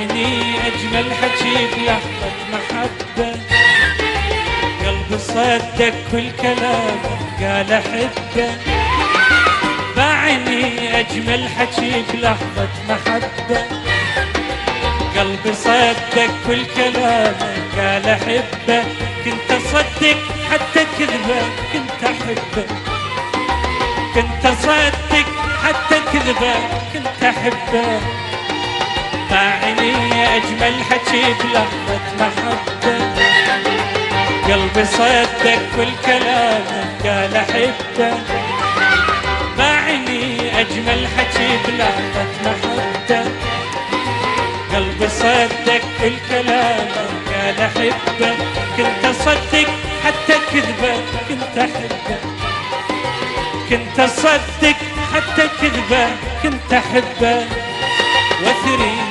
باعني أجمل حكي بلحظة محبة، قلبي صدق كل كلام قال أحبه. باعني أجمل حكي بلحظة محبة، قلبي صدق كل كلام قال أحبه. كنت أصدق حتى كذبه كنت أحبه، كنت أصدق حتى كذبه كنت أحبه. باعني أجمل حكي بلحظة محبة، قلبي صدق كل كلام قال أحبه. باعني أجمل حكي بلحظة محبة، قلبي صدق كل كلام قال أحبه. كنت أصدق حتى كذبه كنت أحبه، كنت أصدق حتى كذبه كنت أحبه. وثري